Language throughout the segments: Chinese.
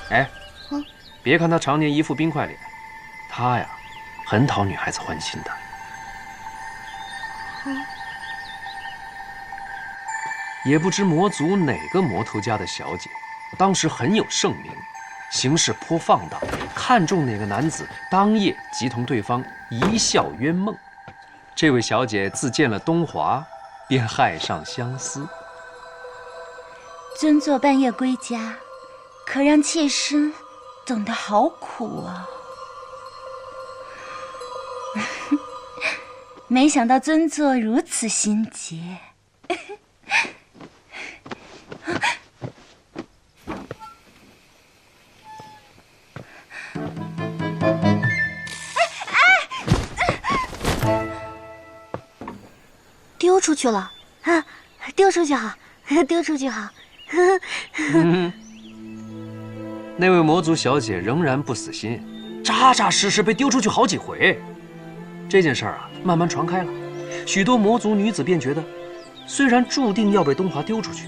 哎，别看他常年一副冰块脸，他呀，很讨女孩子欢心的。也不知魔族哪个魔头家的小姐，当时很有盛名，行事颇放荡，看中哪个男子，当夜即同对方一笑冤梦。这位小姐自见了东华，便害上相思。尊座半夜归家，可让妾身等得好苦啊！没想到尊座如此心急。丢出去了啊！丢出去好，丢出去好。那位魔族小姐仍然不死心，扎扎实实被丢出去好几回。这件事儿啊，慢慢传开了，许多魔族女子便觉得，虽然注定要被东华丢出去，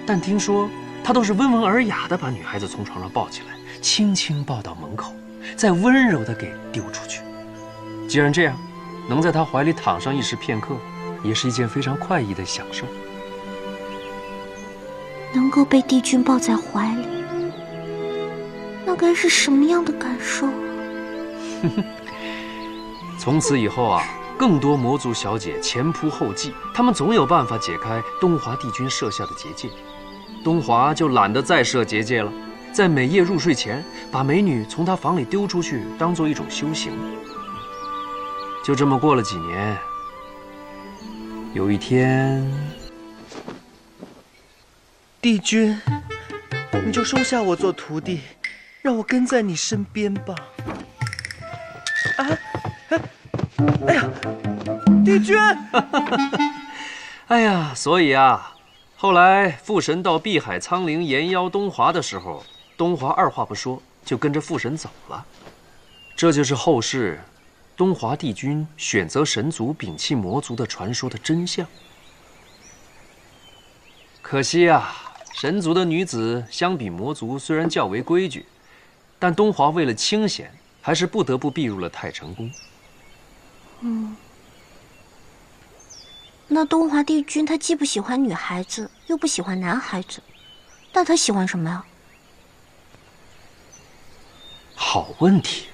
但听说他都是温文尔雅的把女孩子从床上抱起来，轻轻抱到门口，再温柔的给丢出去。既然这样，能在他怀里躺上一时片刻，也是一件非常快意的享受。能够被帝君抱在怀里，那该是什么样的感受啊？从此以后啊，更多魔族小姐前仆后继，他们总有办法解开东华帝君设下的结界。东华就懒得再设结界了，在每夜入睡前，把美女从他房里丢出去，当做一种修行。就这么过了几年，有一天，帝君，你就收下我做徒弟，让我跟在你身边吧。哎呀，帝君！哎呀，所以啊，后来父神到碧海苍陵延邀东华的时候，东华二话不说就跟着父神走了。这就是后世东华帝君选择神族摒弃魔族的传说的真相。可惜啊，神族的女子相比魔族虽然较为规矩，但东华为了清闲，还是不得不避入了太成宫。那东华帝君他既不喜欢女孩子，又不喜欢男孩子，那他喜欢什么呀？好问题。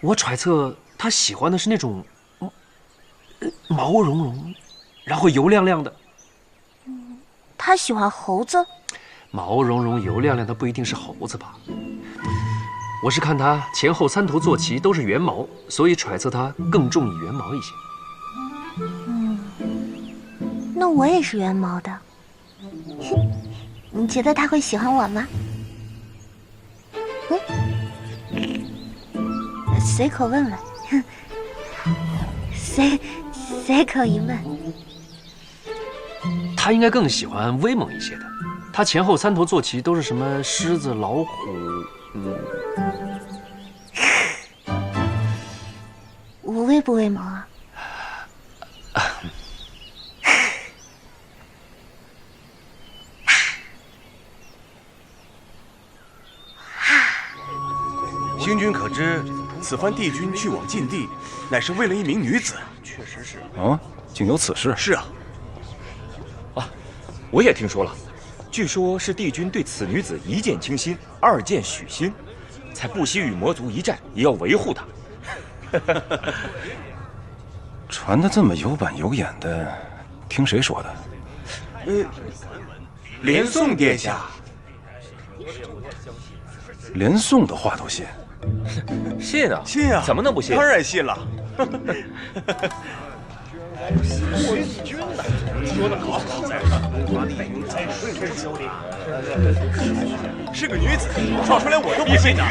我揣测他喜欢的是那种毛茸茸，然后油亮亮的。他喜欢猴子？毛茸茸油亮亮的不一定是猴子吧？我是看他前后3头坐骑都是圆毛，所以揣测他更重于圆毛一些。那我也是圆毛的。你觉得他会喜欢我吗？随口问问，随口一问。他应该更喜欢威猛一些的。他前后3头坐骑都是什么狮子、老虎，我威不威猛啊？星君可知，此番帝君去往禁地，乃是为了一名女子。确实是。啊，竟有此事？是啊。啊，我也听说了，据说是帝君对此女子一见倾心，二见许心，才不惜与魔族一战，也要维护她。传得这么有板有眼的，听谁说的？连宋殿下。连宋的话都信？信啊，信啊，怎么能不信？当然信了。说得好，是个女子，说出来我都不信呢。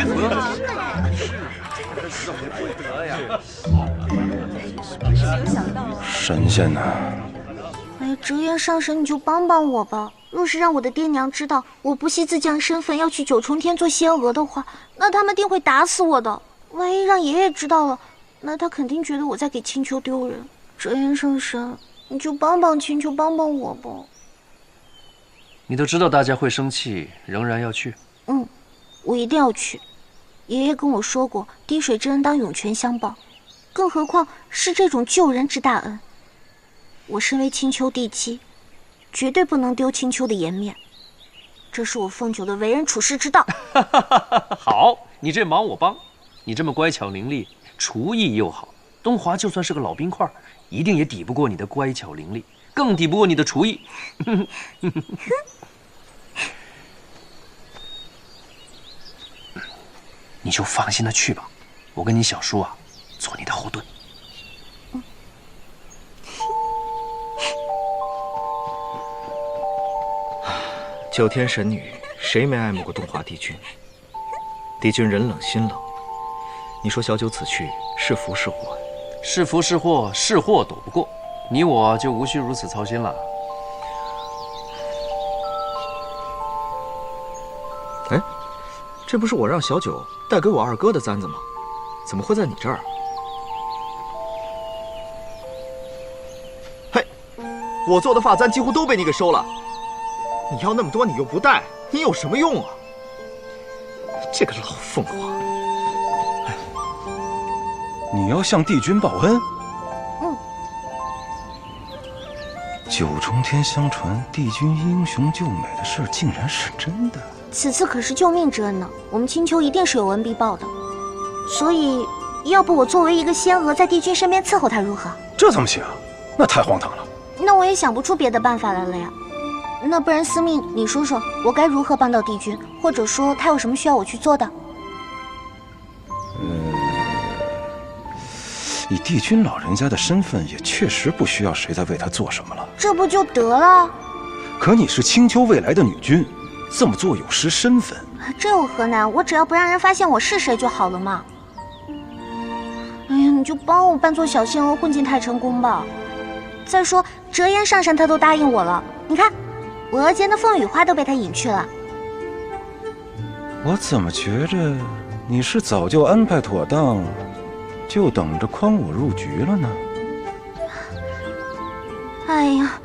神仙呐！哎，折颜上神，你就帮帮我吧。若是让我的爹娘知道我不惜自降身份要去九重天做仙娥的话，那他们定会打死我的。万一让爷爷知道了，那他肯定觉得我在给青丘丢人。折颜上神，你就帮帮青丘，帮帮我吧。你都知道大家会生气，仍然要去，我一定要去。爷爷跟我说过，滴水之恩当涌泉相报，更何况是这种救人之大恩。我身为青丘第七，绝对不能丢青丘的颜面，这是我凤九的为人处事之道。好，你这忙我帮，你这么乖巧伶俐，厨艺又好，东华就算是个老冰块，一定也抵不过你的乖巧伶俐，更抵不过你的厨艺。你就放心的去吧，我跟你小叔啊，做你的后盾。9天神女，谁没爱慕过东华帝君？帝君人冷心冷，你说小九此去是福是祸？是福是祸，是祸躲不过，你我就无需如此操心了。哎，这不是我让小九带给我二哥的簪子吗？怎么会在你这儿？嘿，我做的发簪几乎都被你给收了。你要那么多，你又不带，你有什么用啊？这个老凤凰！哎，你要向帝君报恩？九重天相传帝君英雄救美的事竟然是真的。此次可是救命之恩呢，我们青丘一定是有恩必报的。所以，要不我作为一个仙娥，在帝君身边伺候他如何？这怎么行？那太荒唐了。那我也想不出别的办法来了呀。那不然司命，你说说，我该如何帮到帝君？或者说，他有什么需要我去做的？以帝君老人家的身份，也确实不需要谁再为他做什么了。这不就得了？可你是青丘未来的女君，这么做有失身份。这有何难？我只要不让人发现我是谁就好了嘛。哎呀，你就帮我扮作小仙娥混进太晨宫吧。再说折颜上神他都答应我了，你看，我额间的凤羽花都被他隐去了。我怎么觉着你是早就安排妥当，就等着诓我入局了呢？哎呀，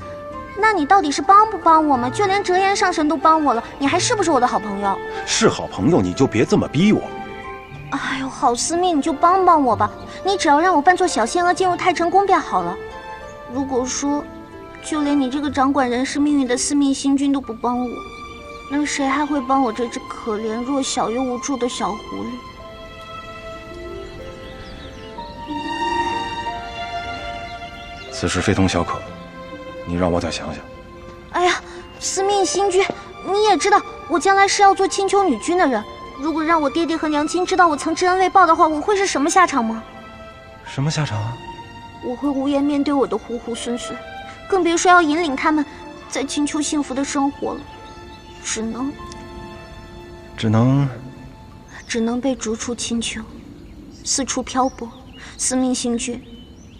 那你到底是帮不帮我吗？就连折颜上神都帮我了，你还是不是我的好朋友？是好朋友，你就别这么逼我。哎呦，好司命，你就帮帮我吧，你只要让我扮作小仙娥进入太晨宫便好了。如果说就连你这个掌管人世命运的司命星君都不帮我，那谁还会帮我这只可怜弱小又无助的小狐狸？此事非同小可，你让我再想想。哎呀，司命星君，你也知道我将来是要做青丘女君的人，如果让我爹爹和娘亲知道我曾知恩未报的话，我会是什么下场吗？什么下场啊？我会无颜面对我的猢猢孙孙，更别说要引领他们在青丘幸福的生活了，只能被逐出青丘，四处漂泊。司命星君，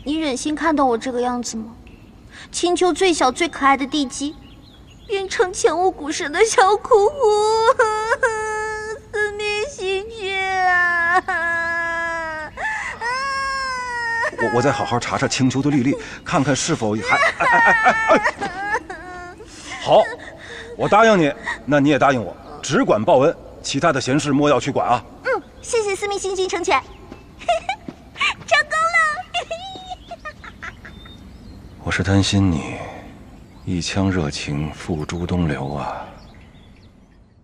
你忍心看到我这个样子吗？青丘最小最可爱的地基，变成前无古神的小苦狐。司命星君啊！我再好好查查青丘的律例，看看是否还……好，我答应你，那你也答应我，只管报恩，其他的闲事莫要去管啊。谢谢司命星君成全，成功了。我是担心你一腔热情付诸东流啊。